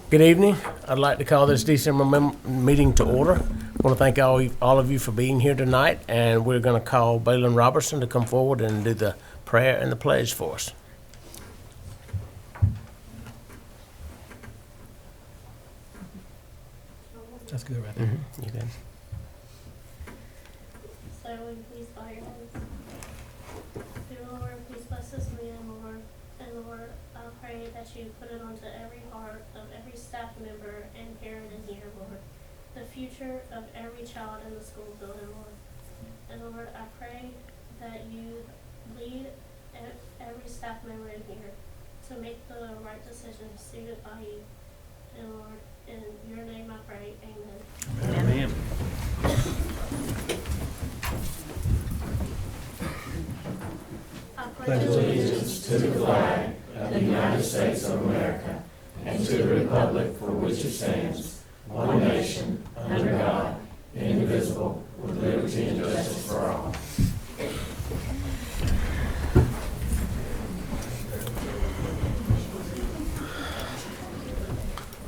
Good evening. I'd like to call this December meeting to order. I want to thank all of you for being here tonight, and we're going to call Balin Robertson to come forward and do the prayer and the pledge for us. That's good right there. You did. So will you please bow your heads? Dear Lord, please bless this meeting, Lord. And Lord, I pray that you put it onto every heart of every staff member and parent in here, Lord. The future of every child in the school building, Lord. And Lord, I pray that you lead every staff member in here to make the right decisions suited by you. And Lord, in your name I pray, amen. Amen. I pledge allegiance to the flag of the United States of America and to the republic for which it stands, one nation, under God, indivisible, with liberty and justice for all.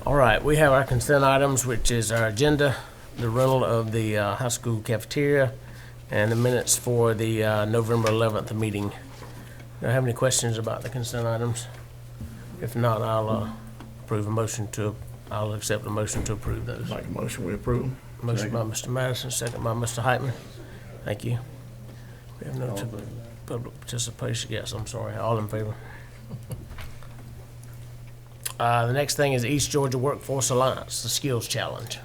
All right, we have our consent items, which is our agenda, the rental of the high school cafeteria, and the minutes for the November 11th meeting. Do I have any questions about the consent items? If not, I'll accept a motion to approve those. Make a motion, we approve. Motion by Mr. Madison, second by Mr. Heitman. Thank you. We have no public participation. Yes, I'm sorry. All in favor? The next thing is East Georgia Workforce Alliance, the Skills Challenge.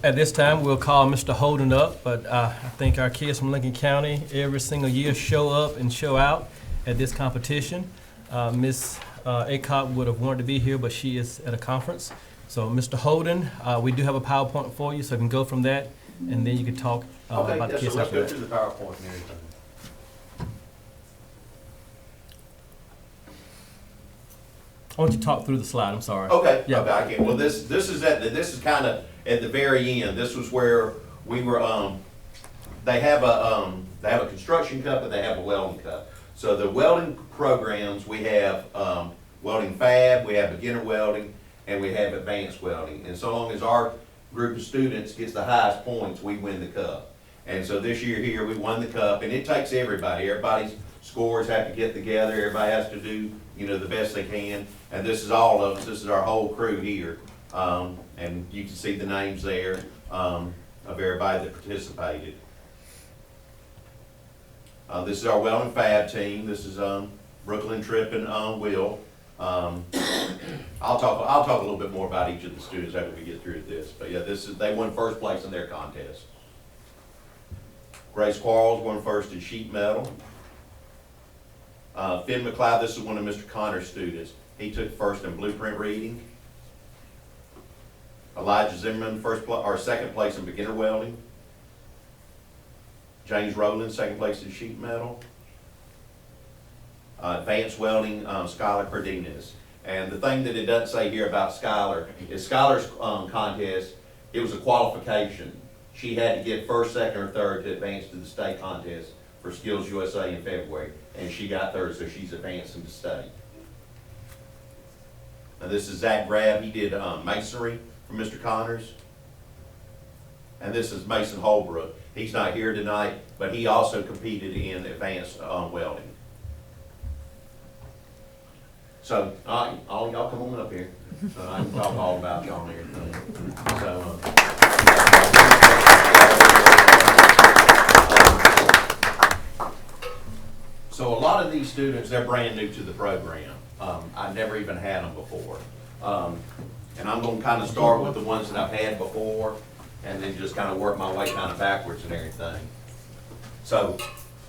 At this time, we'll call Mr. Holden up, but I think our kids from Lincoln County every single year show up and show out at this competition. Ms. Aycock would have wanted to be here, but she is at a conference. So, Mr. Holden, we do have a PowerPoint for you, so you can go from that, and then you can talk about the kids so let's after go that. through the PowerPoint and everything. I want you to talk through the slide, I'm sorry. Okay, Yeah. okay, I can. Well, this is kind of at the very end. This was where we were. They have a construction cup and they have a welding cup. So the welding programs, we have welding fab, we have beginner welding, and we have advanced welding. And so long as our group of students gets the highest points, we win the cup. And so this year here, we won the cup, and it takes everybody. Everybody's scores have to get together. Everybody has to do, the best they can. And this is all of us. This is our whole crew here. And you can see the names there of everybody that participated. This is our welding fab team. This is Brooklyn, Tripp, and Will. I'll talk a little bit more about each of the students after we get through this. But yeah, they won first place in their contest. Grace Quarles won first in sheet metal. Finn McLeod, this is one of Mr. Connor's students. He took first in blueprint reading. Elijah Zimmerman, second place in beginner welding. James Rowland, second place in sheet metal. Advanced welding, Skylar Cardenas. And the thing that it doesn't say here about Skylar is Skylar's contest, it was a qualification. She had to get first, second, or third to advance to the state contest for Skills USA in February. And she got third, so she's advancing to state. Now this is Zach Grab. He did masonry for Mr. Connors. And this is Mason Holbrook. He's not here tonight, but he also competed in advanced welding. So, all y'all come on up here. I can talk all about y'all and everything. So a lot of these students, they're brand new to the program. I never even had them before. And I'm gonna kind of start with the ones that I've had before, and then just kind of work my way kind of backwards and everything. So,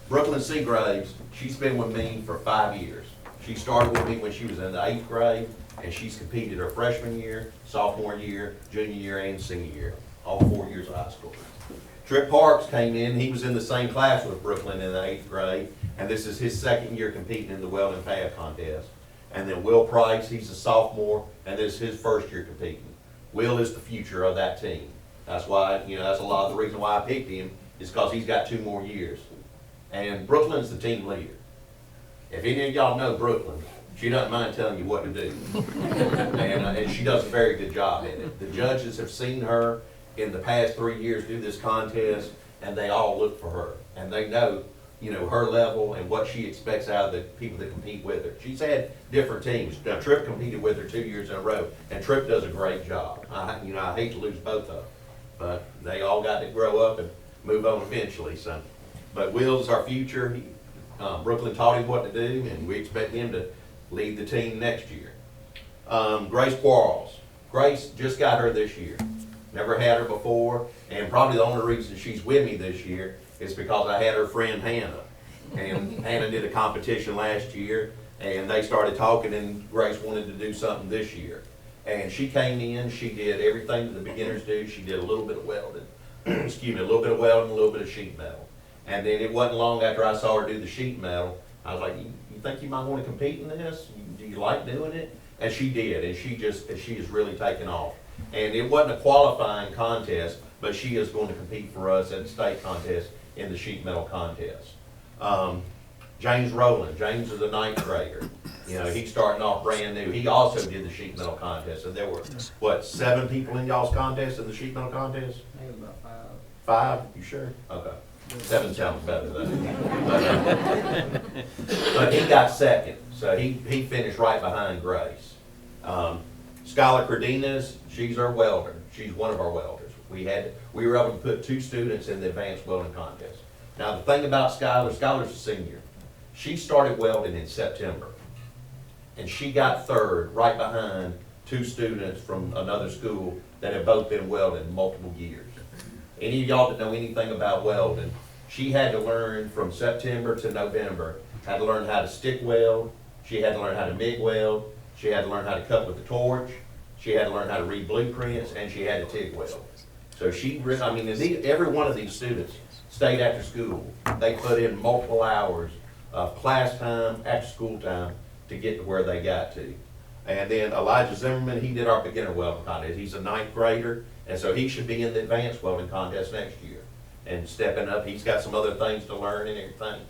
Brooklyn Seagraves, she's been with me for 5 years. She started with me when she was in the 8th grade, and she's competed her freshman year, sophomore year, junior year, and senior year, all 4 years of high school. Trip Parks came in, he was in the same class with Brooklyn in the 8th grade, and this is his second year competing in the welding fab contest. And then Will Price, he's a sophomore, and this is his first year competing. Will is the future of that team. That's why, that's a lot of the reason why I picked him, is because he's got 2 more years. And Brooklyn's the team leader. If any of y'all know Brooklyn, She doesn't mind telling you what to do. And she does a very good job at it. The judges have seen her in the past 3 years do this contest, and they all look for her. And they know, you know, her level and what she expects out of the people that compete with her. She's had different teams. Now, Tripp competed with her 2 years in a row, and Tripp does a great job. I hate to lose both of them, but they all got to grow up and move on eventually. So, but Will's our future. Brooklyn taught him what to do, and we expect him to lead the team next year. Grace Quarles. Grace just got her this year. Never had her before, and probably the only reason she's with me this year is because I had her friend Hannah. And Hannah did a competition last year, and they started talking, and Grace wanted to do something this year. And she came in, she did everything that the beginners do. She did a little bit of welding, excuse me, a little bit of welding, a little bit of sheet metal. And then it wasn't long after I saw her do the sheet metal, I was like, you think you might want to compete in this? Do you like doing it? And she did, and she has really taken off. And it wasn't a qualifying contest, but she is going to compete for us at the state contest in the sheet metal contest. James Rowland. James is a 9th grader. You know, he's starting off brand new. He also did the sheet metal contest. So there were, what, 7 people in y'all's contest in the sheet metal contest? Maybe about 5. 5? You sure? Okay. 7 sounds better though. But he got second, so he finished right behind Grace. Skylar Cardenas, she's our welder. She's one of our welders. We were able to put 2 students in the advanced welding contest. Now the thing about Skylar's a senior. She started welding in September, and she got 3rd right behind 2 students from another school that have both been welding multiple years. Any of y'all that know anything about welding, she had to learn from September to November, had to learn how to stick weld, she had to learn how to MIG weld, she had to learn how to cut with the torch, she had to learn how to read blueprints, and she had to TIG weld. So every one of these students stayed after school. They put in multiple hours of class time, after school time, to get to where they got to. And then Elijah Zimmerman, he did our beginner welding contest. He's a 9th grader, and so he should be in the advanced welding contest next year. And stepping up, he's got some other things to learn and everything.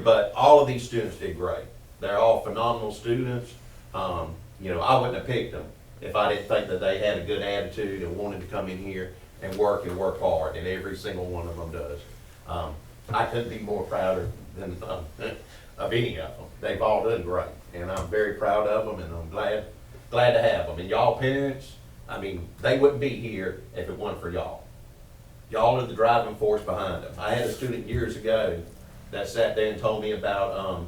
But all of these students did great. They're all phenomenal students. You know, I wouldn't have picked them if I didn't think that they had a good attitude and wanted to come in here and work hard, and every single one of them does. I couldn't be more prouder than of any of them. They've all done great, and I'm very proud of them, and I'm glad to have them. And y'all parents, I mean, they wouldn't be here if it wasn't for y'all. Y'all are the driving force behind them. I had a student years ago that sat there and told me about,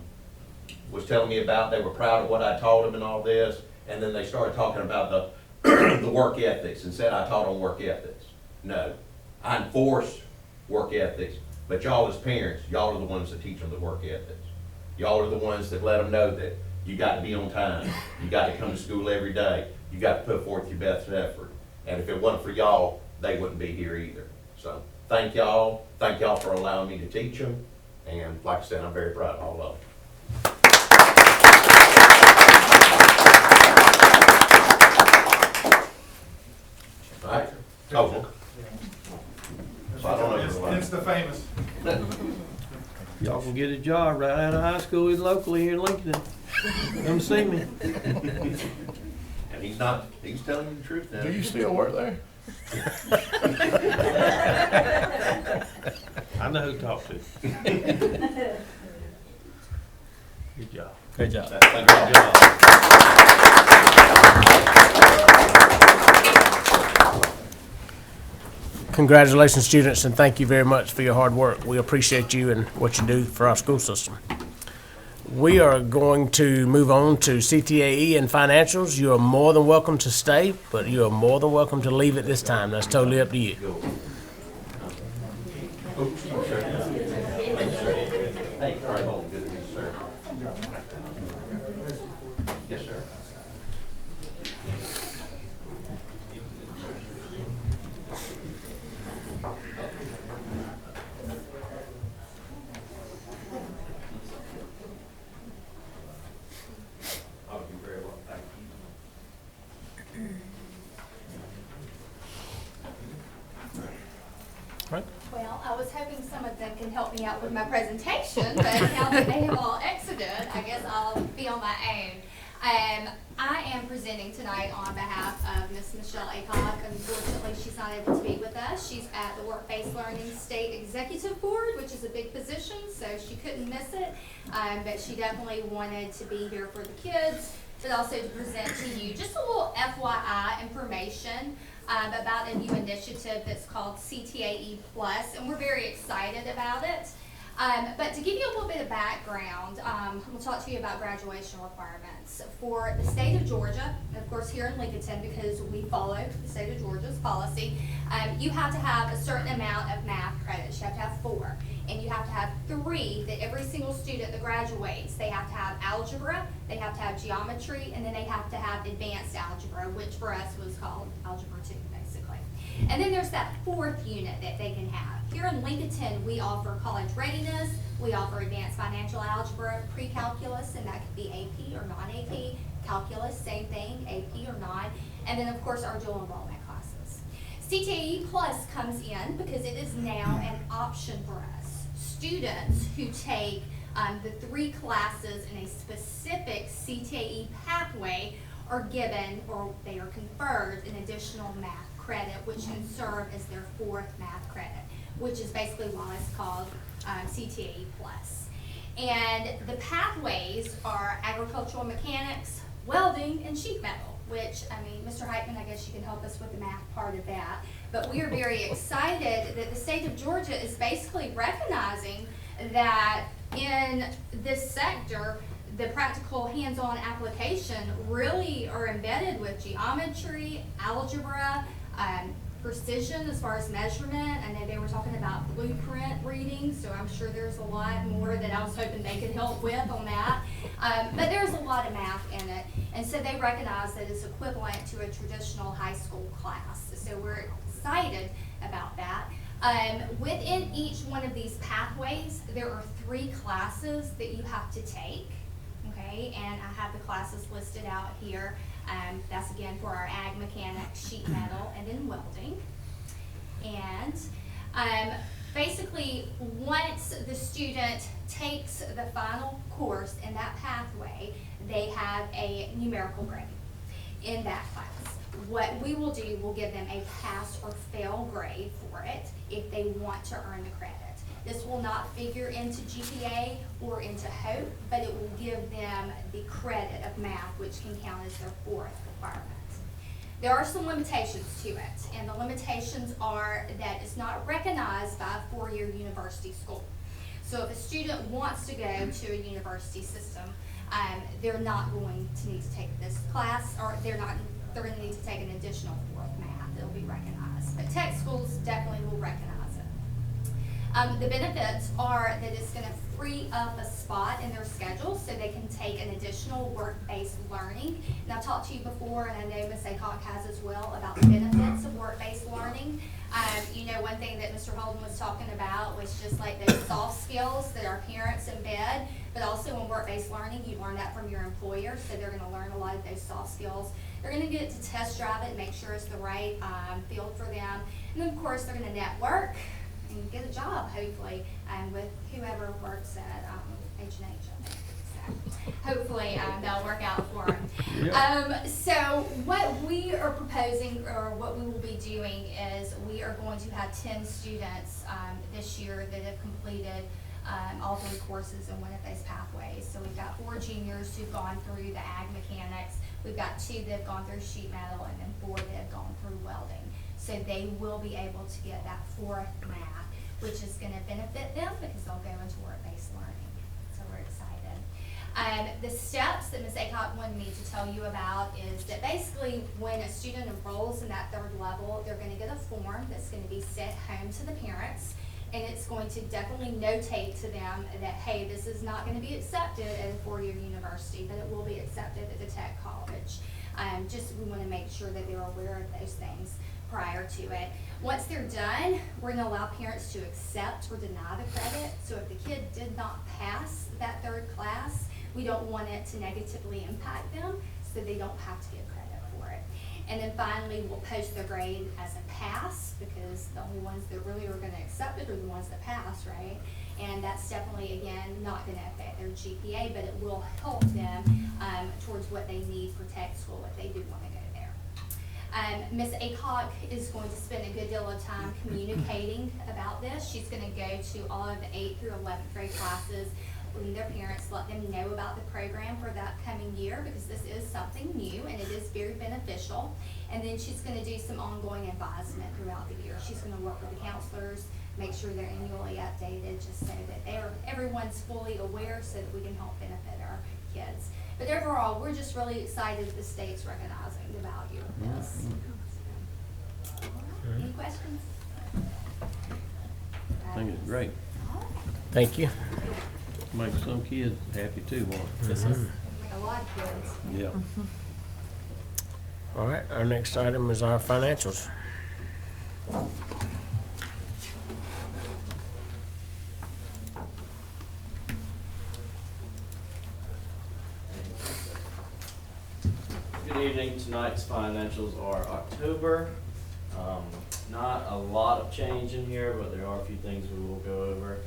was telling me about they were proud of what I taught them and all this, and then they started talking about the the work ethics and said I taught them work ethics. No, I enforce work ethics, but y'all as parents, y'all are the ones that teach them the work ethics. Y'all are the ones that let them know that you got to be on time, you got to come to school every day, you got to put forth your best effort. And if it wasn't for y'all, they wouldn't be here either. So thank y'all for allowing me to teach them, and like I said, I'm very proud of all of them. All right. Oh, so I don't know. It's the famous. Y'all can get a job right out of high school locally here in Lincoln. Come see me. And he's telling you the truth now. Do you still work there? I know who to talk to. Good job. Great job. Thank y'all. Congratulations, students, and thank you very much for your hard work. We appreciate you and what you do for our school system. We are going to move on to CTAE and financials. You are more than welcome to stay, but you are more than welcome to leave at this time. That's totally up to you. Hey, all right, hold on. Good to meet you, sir. Yes, sir. I'll do very well, thank you. Well, I was hoping some of them can help me out with my presentation, but now that they have all exited, I guess I'll be on my own. I am presenting tonight on behalf of Ms. Michelle Acock. Unfortunately, she's not able to be with us. She's at the Work-Based Learning State Executive Board, which is a big position, so she couldn't miss it. But she definitely wanted to be here for the kids, but also to present to you just a little FYI information about a new initiative that's called CTAE Plus, and we're very excited about it. But to give you a little bit of background, we'll talk to you about graduation requirements. For the state of Georgia, and of course here in Lincoln, because we follow the state of Georgia's policy, you have to have a certain amount of math credits. You have to have 4. And you have to have 3 that every single student that graduates, they have to have algebra, they have to have geometry, and then they have to have advanced algebra, which for us was called Algebra 2, basically. And then there's that 4th unit that they can have. Here in Lincoln, we offer college readiness, we offer advanced financial algebra, pre-calculus, and that could be AP or non-AP, calculus, same thing, AP or non, and then of course our dual enrollment classes. CTAE Plus comes in because it is now an option for us. Students who take the 3 classes in a specific CTAE pathway are given, or they are conferred, an additional math credit, which can serve as their 4th math credit, which is basically why it's called CTAE Plus. And the pathways are agricultural mechanics, welding, and sheet metal, which, I mean, Mr. Heitman, I guess you can help us with the math part of that. But we are very excited that the state of Georgia is basically recognizing that in this sector, the practical hands-on application really are embedded with geometry, algebra, precision as far as measurement. I know they were talking about blueprint reading, so I'm sure there's a lot more that I was hoping they could help with on that. But there's a lot of math in it, and so they recognize that it's equivalent to a traditional high school class. So we're excited about that. Within each one of these pathways, there are 3 classes that you have to take. Okay, and I have the classes listed out here. That's again for our ag mechanics, sheet metal, and then welding. And basically, once the student takes the final course in that pathway, they have a numerical grade in that class. What we will do, we'll give them a pass or fail grade for it if they want to earn the credit. This will not figure into GPA or into HOPE, but it will give them the credit of math, which can count as their 4th requirement. There are some limitations to it, and the limitations are that it's not recognized by a 4-year university school. So if a student wants to go to a university system, they're not going to need to take this class, or they're going to need to take an additional 4th math. It'll be recognized. But tech schools definitely will recognize it. The benefits are that it's going to free up a spot in their schedule so they can take an additional work-based learning. And I've talked to you before, and I know Ms. Acock has as well, about the benefits of work-based learning. You know, one thing that Mr. Holden was talking about was just like those soft skills that our parents embed, but also in work-based learning, you learn that from your employer, so they're going to learn a lot of those soft skills. They're going to get to test drive it and make sure it's the right field for them. And then, of course, they're going to network and get a job, hopefully, with whoever works at H&H, I think. So hopefully that'll work out for them. Yeah. So what we are proposing, or what we will be doing, is we are going to have 10 students this year that have completed all 3 courses in one of those pathways. So we've got 4 juniors who've gone through the ag mechanics. We've got 2 that have gone through sheet metal, and then 4 that have gone through welding. So they will be able to get that 4th math, which is going to benefit them because they'll go into work-based learning. So we're excited. The steps that Ms. Acock wanted me to tell you about is that basically when a student enrolls in that 3rd level, they're going to get a form that's going to be sent home to the parents, and it's going to definitely notate to them that, hey, this is not going to be accepted at a 4-year university, but it will be accepted at the tech college. Just we want to make sure that they're aware of those things prior to it. Once they're done, we're going to allow parents to accept or deny the credit. So if the kid did not pass that 3rd class, we don't want it to negatively impact them, so they don't have to get credit for it. And then finally, we'll post their grade as a pass, because the only ones that really are gonna accept it are the ones that pass, right? And that's definitely, again, not gonna affect their GPA, but it will help them, towards what they need for tech school if they do wanna go there. Ms. Acock is going to spend a good deal of time communicating about this. She's gonna go to all of the 8th through 11th grade classes, letting their parents, let them know about the program for that coming year, because this is something new and it is very beneficial. And then she's gonna do some ongoing advisement throughout the year. She's gonna work with the counselors, make sure they're annually updated, just so that everyone's fully aware, so that we can help benefit our kids. But overall, we're just really excited that the state's recognizing the value of this. Any questions? I think it's great. Thank you. Makes some kids happy too, won't it? This is a lot of kids. Yeah. All right, our next item is our financials. Good evening. Tonight's financials are October. Not a lot of change in here, but there are a few things we will go over.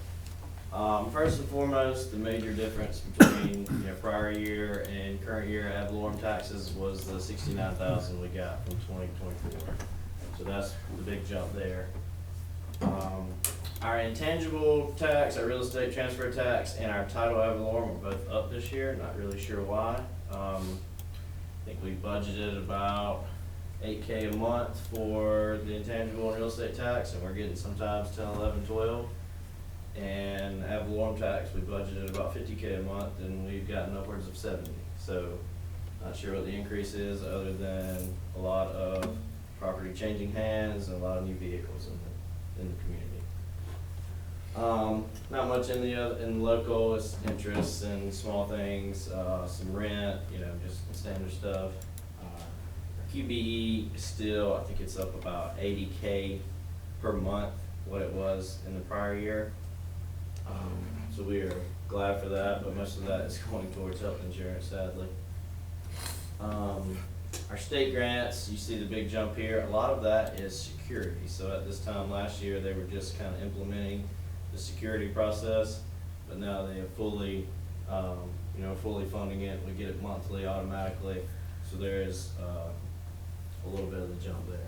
First and foremost, the major difference between prior year and current year ad valorem taxes was the $69,000 we got from 2024. So that's the big jump there. Our intangible tax, our real estate transfer tax, and our title ad valorem are both up this year. Not really sure why. I think we budgeted about $8K a month for the intangible and real estate tax, and we're getting sometimes 10, 11, 12. And ad valorem tax, we budgeted about $50K a month, and we've gotten upwards of 70. So, not sure what the increase is, other than a lot of property changing hands and a lot of new vehicles in the community. Not much in the local, it's interest and small things, some rent, just standard stuff. QBE is still, I think it's up about $80K per month, what it was in the prior year. So we are glad for that, but most of that is going towards health insurance, sadly. Our state grants, you see the big jump here. A lot of that is security. So at this time last year, they were just kind of implementing the security process, but now they have fully, fully funding it. We get it monthly automatically. So there is a little bit of the jump there.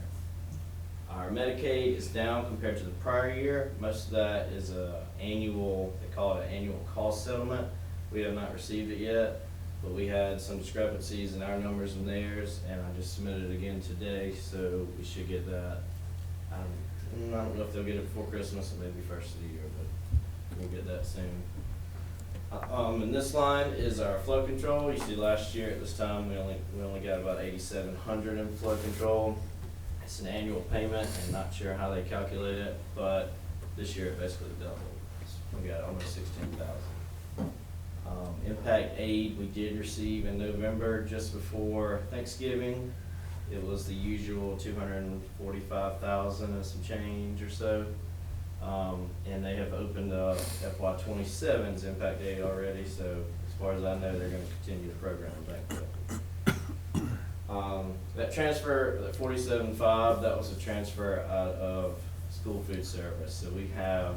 Our Medicaid is down compared to the prior year. Most of that is annual, they call it an annual cost settlement. We have not received it yet, but we had some discrepancies in our numbers and theirs, and I just submitted it again today, so we should get that. I don't know if they'll get it before Christmas or maybe first of the year, but we'll get that soon. And this line is our flow control. You see last year at this time, we only got about 8,700 in flow control. It's an annual payment, and not sure how they calculate it, but this year it basically doubled. We got almost 16,000. Impact aid we did receive in November, just before Thanksgiving. It was the usual 245,000 and some change or so. And they have opened up FY 27's impact aid already, so as far as I know, they're going to continue the program back there. That transfer, that 47.5, that was a transfer out of school food service. So we have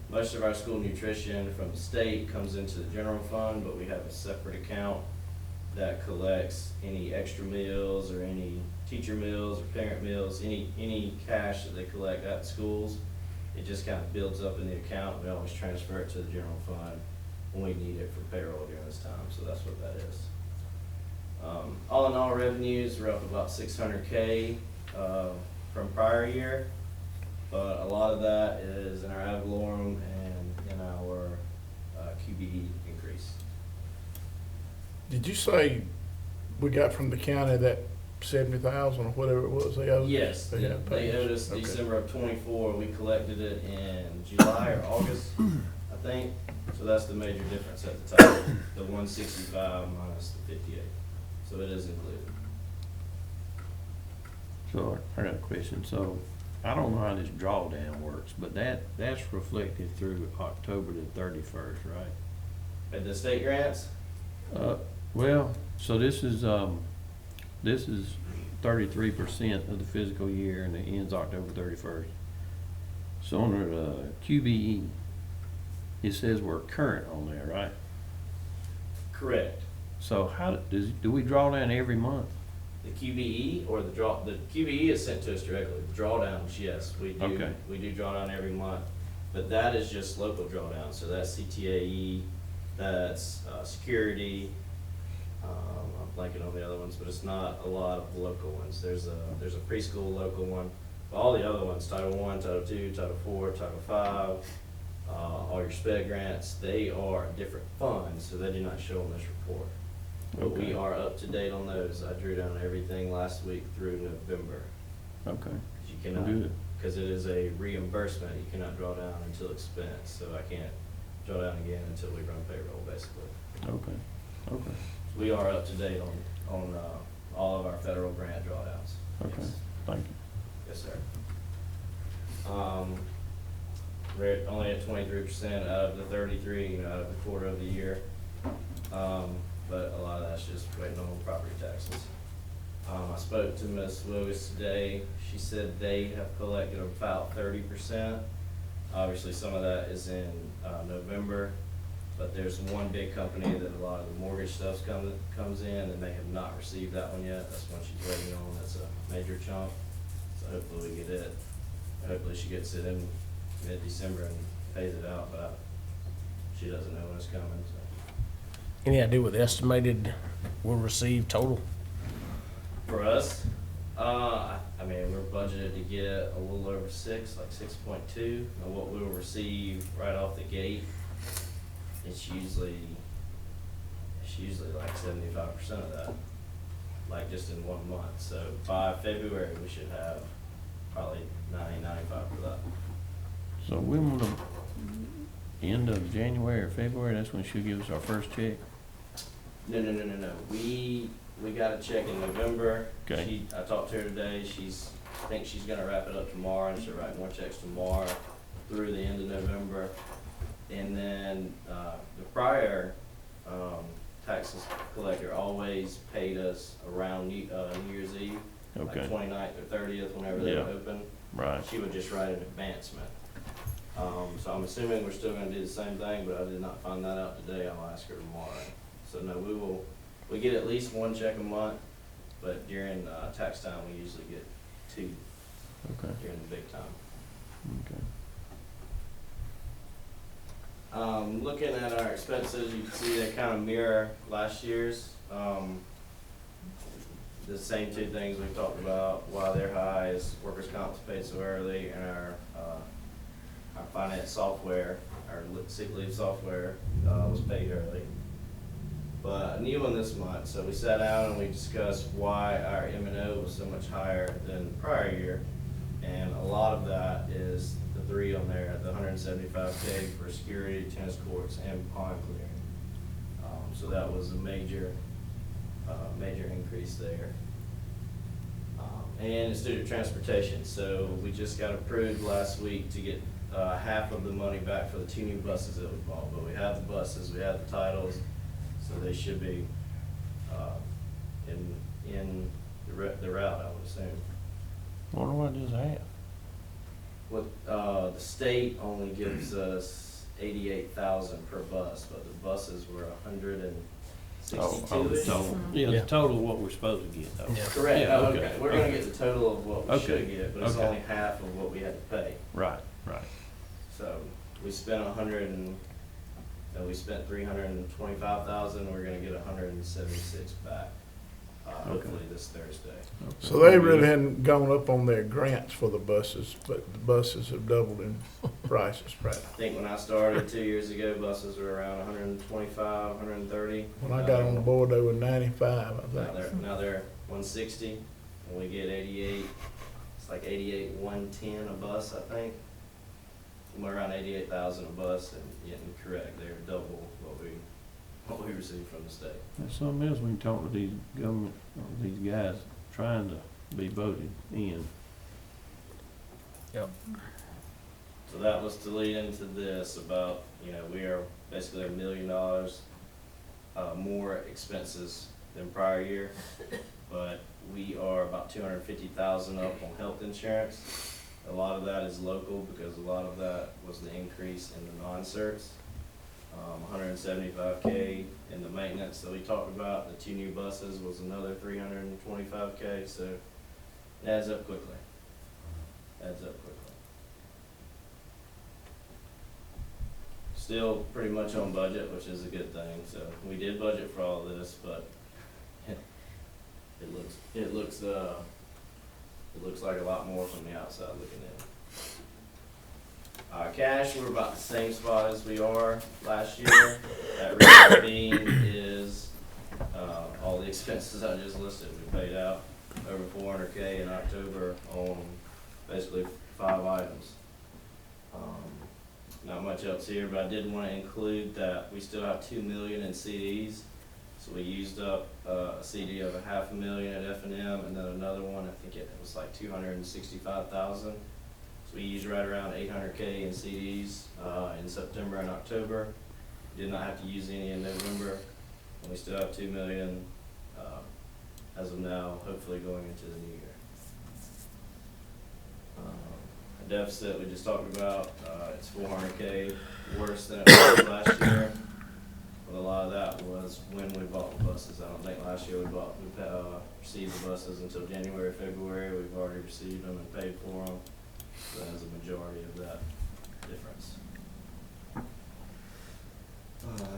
most of our school nutrition from the state comes into the general fund, but we have a separate account that collects any extra meals or any teacher meals or parent meals, any cash that they collect at schools. It just kind of builds up in the account. We always transfer it to the general fund when we need it for payroll during this time, so that's what that is. All in all, revenues are up about 600K from prior year, but a lot of that is in our ad valorem and in our QBE increase. Did you say we got from the county that 70,000 or whatever it was they owed? Yes, They had they paid. owed us Okay. December of '24. We collected it in July or August, I think. So that's the major difference at the top, the 165 minus the 58. So it is included. So I got a question. So I don't know how this drawdown works, but that's reflected through October the 31st, right? At the state grants, Well, so this is 33% of the fiscal year and it ends October 31st. So under the QBE, it says we're current on there, right? Correct. So do we draw down every month? The QBE or the QBE is sent to us directly. The drawdowns, yes, we do. Okay. We do draw down every month, but that is just local drawdown. So that's CTAE, that's security. I'm blanking on the other ones, but it's not a lot of local ones. There's a preschool local one. But all the other ones, Title I, Title II, Title IV, Title V, all your SPED grants, they are different funds, so they do not show on this report. But Okay. we are up to date on those. I drew down everything last week through November. Okay, 'Cause you cannot, good. because it is a reimbursement, you cannot draw down until expense, so I can't draw down again until we run payroll, basically. Okay, okay, We are up to date on all of our federal grant drawdowns. okay, Yes. thank you. Yes, sir. We're only at 23% out of the 33, out of the quarter of the year. But a lot of that's just waiting on property taxes. I spoke to Ms. Lewis today. She said they have collected about 30%. Obviously, some of that is in November, but there's one big company that a lot of the mortgage stuff comes in, and they have not received that one yet. That's one she's waiting on. That's a major chunk. So hopefully we get it. Hopefully she gets it in mid-December and pays it out, but she doesn't know when it's coming, so. Any idea what the estimated we'll receive total? For us, I mean, we're budgeted to get a little over 6, like 6.2, and what we'll receive right off the gate, it's usually like 75% of that, like just in 1 month. So by February, we should have probably 95 for that. So when will the end of January or February, that's when she'll give us our first check? No. We got a check in November. Okay. I talked to her today. I think she's gonna wrap it up tomorrow, and she'll write more checks tomorrow through the end of November. And then, the prior, taxes collector always paid us around New Year's Eve. Okay. Like 29th or 30th, whenever they Yeah. were open. Right. She would just write an advancement. So I'm assuming we're still gonna do the same thing, but I did not find that out today. I'll ask her tomorrow. So no, we get at least 1 check a month, but during tax time, we usually get 2 Okay, during the big time. okay. Looking at our expenses, you can see they kind of mirror last year's. The same 2 things we've talked about, why they're high is workers' comp was paid so early, and our finance software, our sick leave software, was paid early. But a new one this month, so we sat down and we discussed why our M&O was so much higher than the prior year. And a lot of that is the 3 on there, the $175K for security, tennis courts, and pond clearing. So that was a major increase there. And it's due to transportation, so we just got approved last week to get half of the money back for the 2 new buses that we bought. But we have the buses, we have the titles, so they should be in the route, I would assume. Wonder what just happened? What, the state only gives us 88,000 per bus, but the buses were 162 the -ish. total. Yeah, the Yeah. total of what we're supposed to get, though. Yeah. Correct, Yeah, oh, okay, okay, we're gonna okay. get the total of what we Okay, should get, but it's okay. only half of what we had to pay. Right, right. So, we spent 325,000, we're gonna get 176 back, hopefully this Thursday. So they really hadn't gone up on their grants for the buses, but the buses have doubled in prices, I right? think when I started 2 years ago, buses were around 125, 130. When I got on the board, they were 95, I think. Now they're 160, and we get 88, it's like 110 a bus, I think. Somewhere around 88,000 a bus, and getting correct, they're double what we received from the state. That's something else we can talk to these government, these guys trying to be voted in. Yep. So that was to lead into this about, we are basically $1 million more expenses than prior year, but we are about 250,000 up on health insurance. A lot of that is local because a lot of that was the increase in the non-certs. 175K in the maintenance that we talked about. The 2 new buses was another 325K, so it adds up quickly. Still pretty much on budget, which is a good thing. So we did budget for all of this, but it looks like a lot more from the outside looking in. Cash, we're about the same spot as we are last year. That reason being is all the expenses I just listed. We paid out over 400K in October on basically 5 items. Not much else here, but I did want to include that we still have 2 million in CDs. So we used up a CD of $500,000 at F&M, and then another one, I think it was like 265,000. So we used right around 800K in CDs in September and October. Did not have to use any in November, and we still have 2 million as of now, hopefully going into the new year. The deficit we just talked about, it's 400K worse than it was last year. But a lot of that was when we bought the buses. I don't think last year we received the buses until January, February. We've already received them and paid for them. So that is a majority of that difference.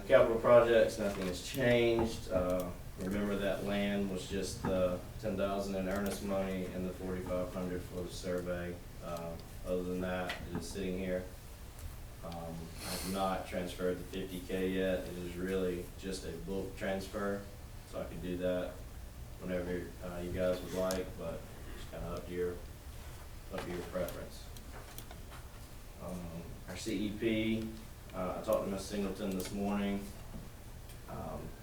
Capital projects, nothing has changed. Remember that land was just $10,000 in earnest money and the $4,500 for the survey. Other than that, it is sitting here. I have not transferred the 50K yet. It is really just a bulk transfer, so I can do that whenever you guys would like, but it's kind of up to your preference. Our CEP, I talked to Ms. Singleton this morning.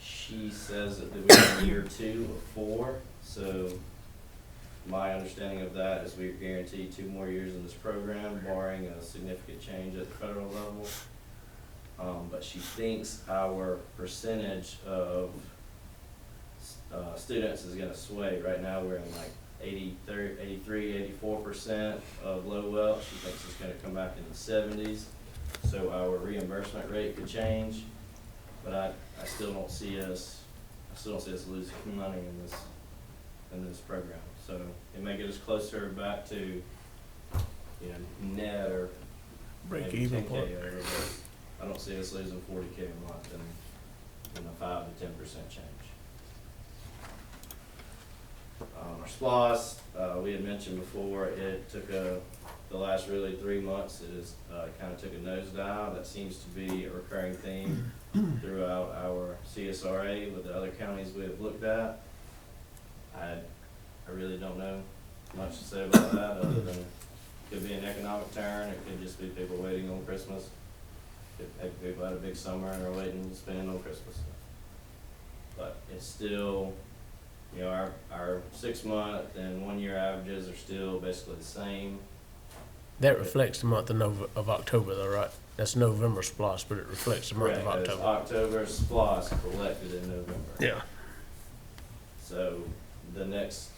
She says that we're in year 2 of 4, so my understanding of that is we're guaranteed 2 more years in this program, barring a significant change at the federal level. But she thinks our percentage of students is going to sway. Right now we're in like 83, 84% of low wealth. She thinks it's going to come back in the 70s. So our reimbursement rate could change, but I still don't see us losing money in this program. So it may get us closer back to net or Break maybe even 10K point. over, but I don't see us losing 40K a month in a 5 to 10% change. Our SPOS, we had mentioned before, it took the last really 3 months, it has kind of took a nosedive. That seems to be a recurring theme throughout our CSRA with the other counties we have looked at. I really don't know much to say about that other than it could be an economic turn, it could just be people waiting on Christmas. People had a big summer and are waiting to spend on Christmas. But it's still, our 6-month and 1-year averages are still basically the same. That reflects the month of October though, right? That's November SPOS, but it reflects the month of Correct, it's October. October SPOS collected in November. Yeah. So the next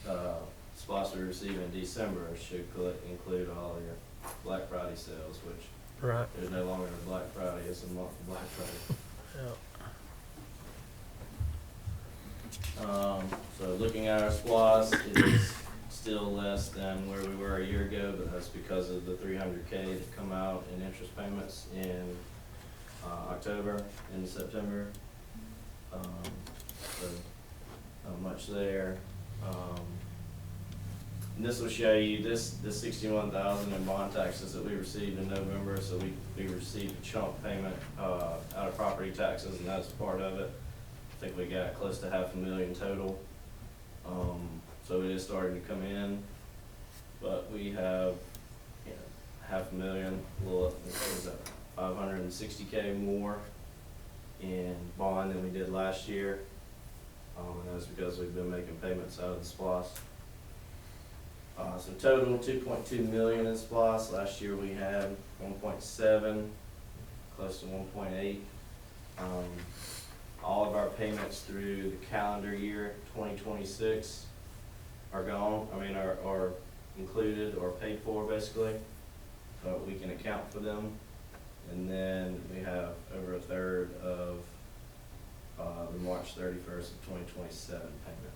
SPOS we receive in December should include all your Black Friday sales, which Right. there's no longer a Black Friday, it's a month of Black Friday. Yeah. So looking at our SPOS, it is still less than where we were a year ago, but that's because of the 300K that come out in interest payments in October and September. So not much there. And this will show you this 61,000 in bond taxes that we received in November. So we received a chunk payment out of property taxes, and that's part of it. I think we got close to $500,000 total. So it is starting to come in, but we have $500,000, a little, what is that, 560K more in bond than we did last year. And that's because we've been making payments out of the SPOS. So total 2.2 million in SPOS. Last year we had 1.7, close to 1.8. All of our payments through the calendar year 2026 gone, are included or paid for basically, but we can account for them. And then we have over a third of the March 31st of 2027 payment.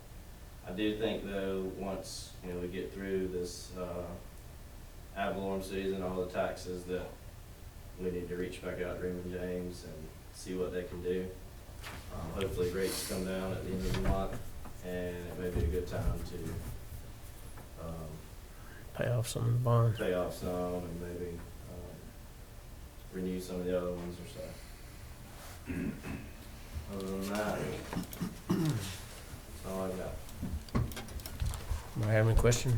I do think though, once, we get through this ad valorem season, all the taxes, that we need to reach back out to Raymond James and see what they can do. Hopefully rates come down at the end of the month, and it may be a good time to Pay off some of the bonds. pay off some and maybe renew some of the other ones or so. Other than that, that's all I've got. Do I have any questions?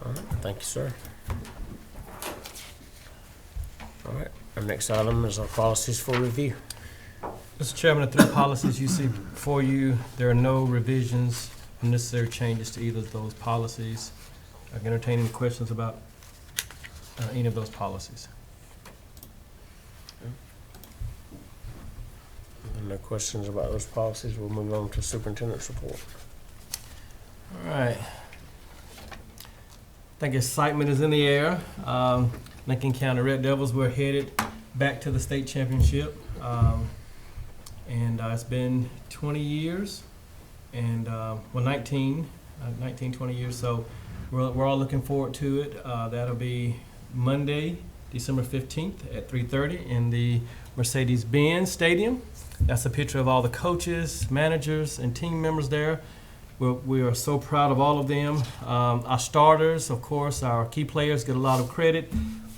All right, thank you, sir. All right, our next item is our policies for review. Mr. Chairman, the three policies you see before you, there are no revisions or necessary changes to either of those policies. I can entertain any questions about any of those policies. No questions about those policies. We'll move on to superintendent's report. All right. I think excitement is in the air. Lincoln County Red Devils, we're headed back to the state championship. And it's been 20 years, and 19, 20 years. So we're all looking forward to it. That'll be Monday, December 15th at 3:30 in the Mercedes-Benz Stadium. That's a picture of all the coaches, managers, and team members there. We are so proud of all of them. Our starters, of course, our key players get a lot of credit,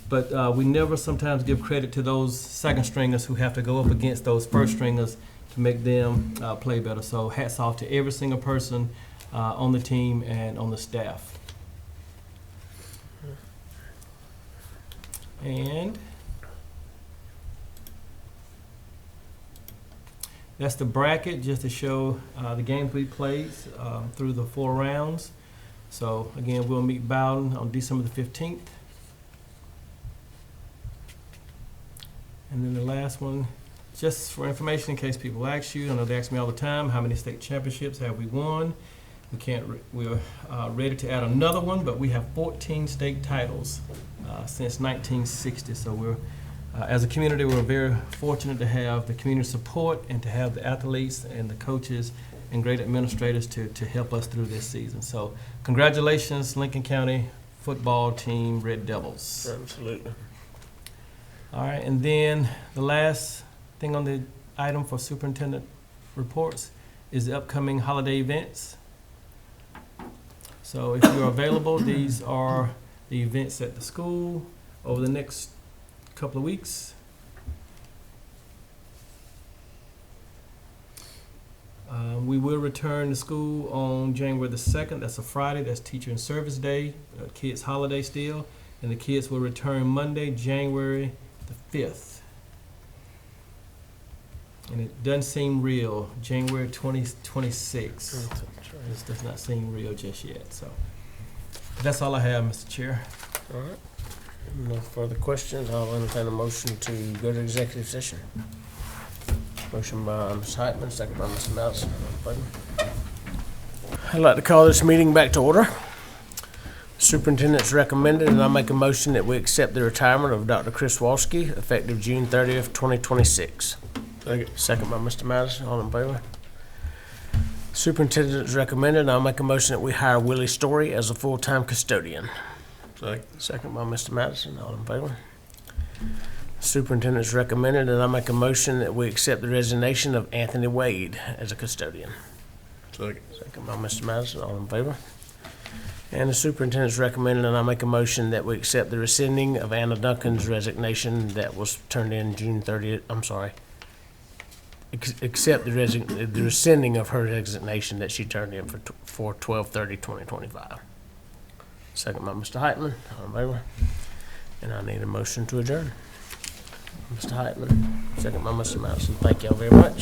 but we never sometimes give credit to those second stringers who have to go up against those first stringers to make them play better. So hats off to every single person on the team and on the staff. And that's the bracket, just to show the games we played through the 4 rounds. So again, we'll meet Bowden on December the 15th. And then the last one, just for information in case people ask you, I know they ask me all the time, how many state championships have we won? We're ready to add another one, but we have 14 state titles since 1960. So we're as a community, we're very fortunate to have the community support and to have the athletes and the coaches and great administrators to help us through this season. So congratulations, Lincoln County football team, Red Devils. Absolutely. All right, and then the last thing on the item for superintendent reports is the upcoming holiday events. So if you're available, these are the events at the school over the next couple of weeks. We will return to school on January the 2nd. That's a Friday. That's Teacher and Service Day, kids' holiday still. And the kids will return Monday, January the 5th. And it doesn't seem real. January 2026. This does not seem real just yet. So that's all I have, Mr. Chair. All right. No further questions. I'll entertain a motion to go to executive session. Motion by Ms. Heitman, second by Mr. Madison. I'd like to call this meeting back to order. Superintendent's recommended, and I make a motion that we accept the retirement of Dr. Chris Walski effective June 30th, 2026. Second by Mr. Madison. All in favor? Superintendent's recommended, and I'll make a motion that we hire Willie Story as a full-time custodian. Second by Mr. Madison. All in favor? Superintendent's recommended, and I make a motion that we accept the resignation of Anthony Wade as a custodian. Second by Mr. Madison. All in favor? And the superintendent's recommended, and I make a motion that we accept the rescinding of Anna Duncan's resignation that was turned in June 30th. I'm sorry. Accept the rescinding of her resignation that she turned in for 12/30/2025. Second by Mr. Heitman. All in favor? And I need a motion to adjourn. Mr. Heitman, second by Mr. Madison. Thank y'all very much.